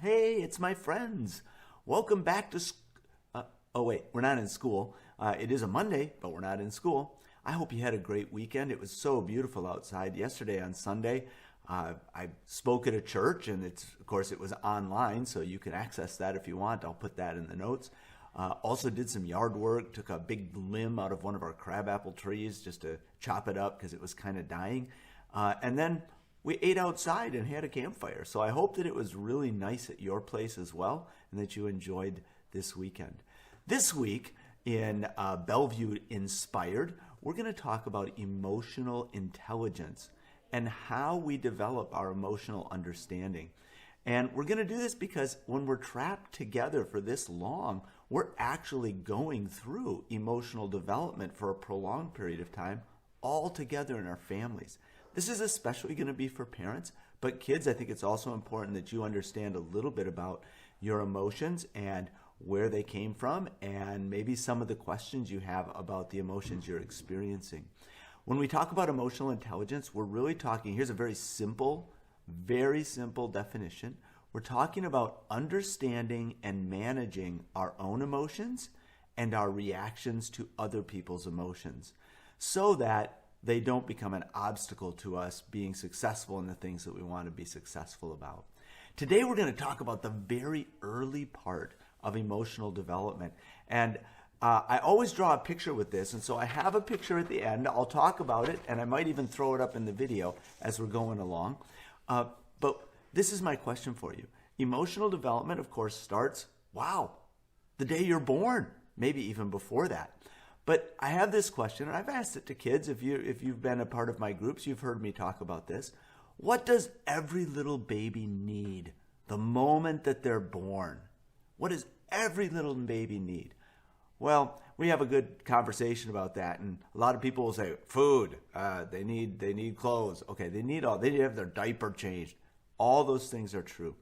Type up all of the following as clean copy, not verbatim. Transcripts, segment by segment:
Hey, it's my friends. Welcome back to oh wait, we're not in school. It is a Monday, but we're not in school. I hope you had a great weekend. It was so beautiful outside yesterday on Sunday. I spoke at a church, and of course it was online, so you can access that if you want. I'll put that in the notes. Also did some yard work, took a big limb out of one of our crabapple trees just to chop it up because it was kind of dying. And then we ate outside and had a campfire. So I hope that it was really nice at your place as well and that you enjoyed this weekend. This week in Bellevue inSPIREd, we're going to talk about emotional intelligence and how we develop our emotional understanding. And we're going to do this because when we're trapped together for this long, we're actually going through emotional development for a prolonged period of time all together in our families. This is especially going to be for parents, but kids, I think it's also important that you understand a little bit about your emotions and where they came from and maybe some of the questions you have about the emotions you're experiencing. When we talk about emotional intelligence, we're really talking, here's a very simple definition. We're talking about understanding and managing our own emotions and our reactions to other people's emotions so that they don't become an obstacle to us being successful in the things that we want to be successful about. Today we're going to talk about the very early part of emotional development. And I always draw a picture with this, and so I have a picture at the end. I'll talk about it, and I might even throw it up in the video as we're going along. But this is my question for you. Emotional development, of course, starts, the day you're born, maybe even before that. But I have this question, and I've asked it to kids. If you've been a part of my groups, you've heard me talk about this. What does every little baby need the moment that they're born? What does every little baby need? Well, we have a good conversation about that, and a lot of people will say, food, they need clothes. Okay, they need to have their diaper changed. All those things are true.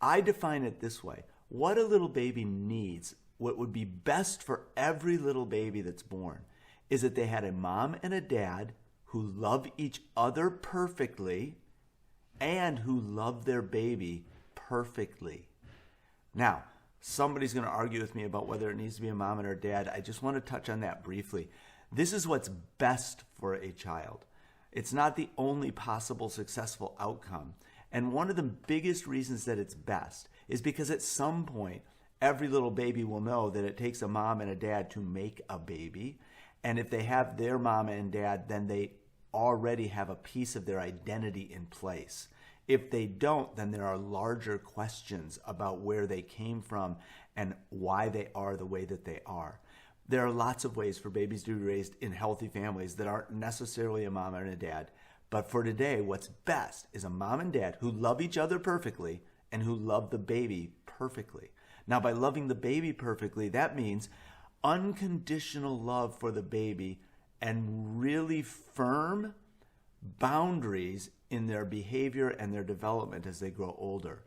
I define it this way. What a little baby needs, what would be best for every little baby that's born, is that they had a mom and a dad who love each other perfectly and who love their baby perfectly. Now, somebody's going to argue with me about whether it needs to be a mom and a dad. I just want to touch on that briefly. This is what's best for a child. It's not the only possible successful outcome. And one of the biggest reasons that it's best is because at some point, every little baby will know that it takes a mom and a dad to make a baby. And if they have their mom and dad, then they already have a piece of their identity in place. If they don't, then there are larger questions about where they came from and why they are the way that they are. There are lots of ways for babies to be raised in healthy families that aren't necessarily a mom and a dad. But for today, what's best is a mom and dad who love each other perfectly and who love the baby perfectly. Now, by loving the baby perfectly, that means unconditional love for the baby and really firm boundaries in their behavior and their development as they grow older.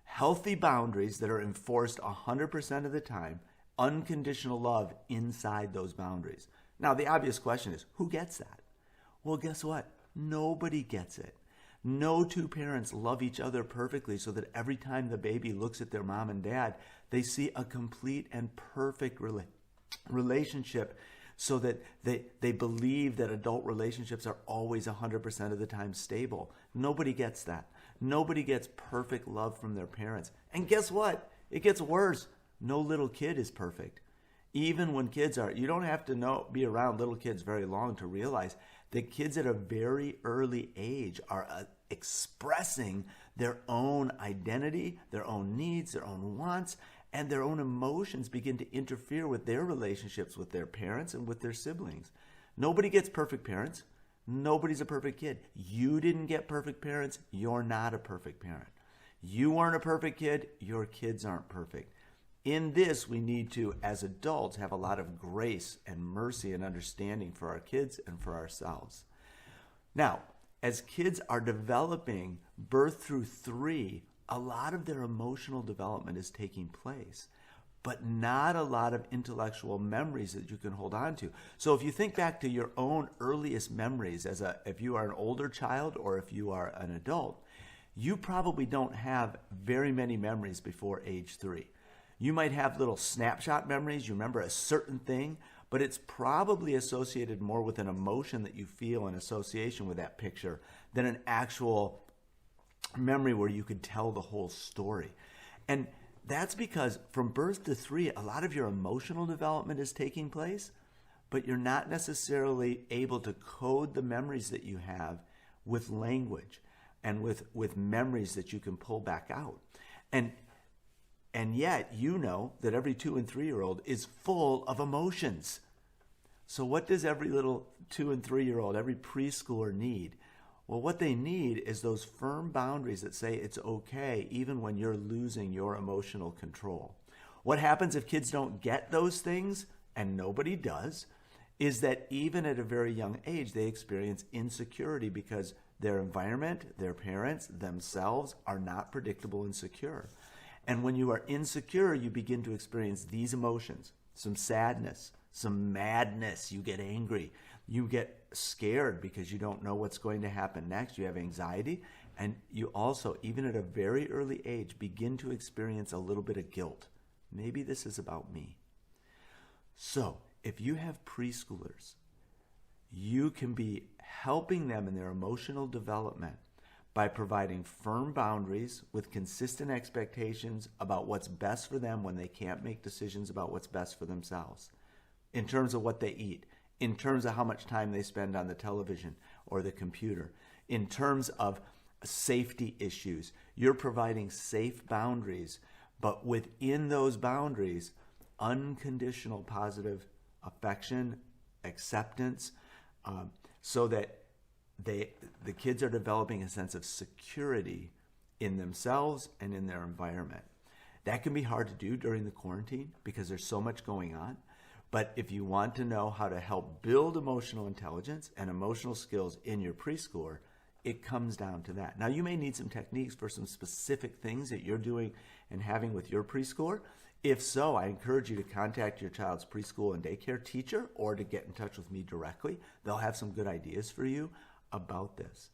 Healthy boundaries that are enforced 100% of the time, unconditional love inside those boundaries. Now, the obvious question is, who gets that? Well, guess what? Nobody gets it. No two parents love each other perfectly so that every time the baby looks at their mom and dad, they see a complete and perfect relationship so that they believe that adult relationships are always 100% of the time stable. Nobody gets that. Nobody gets perfect love from their parents. And guess what? It gets worse. No little kid is perfect. Even when kids are, you don't have to be around little kids very long to realize that kids at a very early age are expressing their own identity, their own needs, their own wants, and their own emotions begin to interfere with their relationships with their parents and with their siblings. Nobody gets perfect parents. Nobody's a perfect kid. You didn't get perfect parents. You're not a perfect parent. You weren't a perfect kid. Your kids aren't perfect. In this, we need to, as adults, have a lot of grace and mercy and understanding for our kids and for ourselves. Now, as kids are developing birth through 3, a lot of their emotional development is taking place, but not a lot of intellectual memories that you can hold on to. So if you think back to your own earliest memories if you are an older child or if you are an adult, you probably don't have very many memories before age 3. You might have little snapshot memories. You remember a certain thing, but it's probably associated more with an emotion that you feel in association with that picture than an actual memory where you could tell the whole story. And that's because from birth to 3, a lot of your emotional development is taking place, but you're not necessarily able to code the memories that you have with language and with memories that you can pull back out. And yet you know that every 2 and 3-year-old is full of emotions. So what does every little 2 and 3-year-old, every preschooler need? Well, what they need is those firm boundaries that say it's okay even when you're losing your emotional control. What happens if kids don't get those things, and nobody does, is that even at a very young age, they experience insecurity because their environment, their parents, themselves are not predictable and secure. And when you are insecure, you begin to experience these emotions, some sadness, some madness. You get angry. You get scared because you don't know what's going to happen next. You have anxiety. And you also, even at a very early age, begin to experience a little bit of guilt. Maybe this is about me. So if you have preschoolers, you can be helping them in their emotional development by providing firm boundaries with consistent expectations about what's best for them when they can't make decisions about what's best for themselves, in terms of what they eat, in terms of how much time they spend on the television or the computer, in terms of safety issues. You're providing safe boundaries, but within those boundaries, unconditional positive affection, acceptance, so that the kids are developing a sense of security in themselves and in their environment. That can be hard to do during the quarantine because there's so much going on. But if you want to know how to help build emotional intelligence and emotional skills in your preschooler, it comes down to that. Now, you may need some techniques for some specific things that you're doing and having with your preschooler. If so, I encourage you to contact your child's preschool and daycare teacher or to get in touch with me directly. They'll have some good ideas for you about this.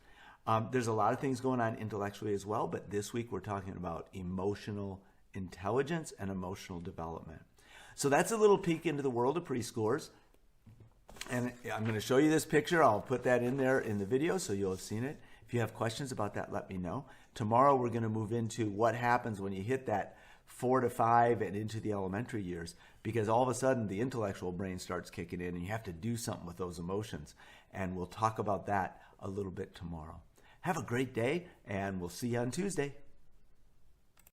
There's a lot of things going on intellectually as well, but this week we're talking about emotional intelligence and emotional development. So that's a little peek into the world of preschoolers. And I'm going to show you this picture. I'll put that in there in the video so you'll have seen it. If you have questions about that, let me know. Tomorrow we're going to move into what happens when you hit that 4 to 5 and into the elementary years, because all of a sudden the intellectual brain starts kicking in and you have to do something with those emotions. And we'll talk about that a little bit tomorrow. Have a great day, and we'll see you on Tuesday.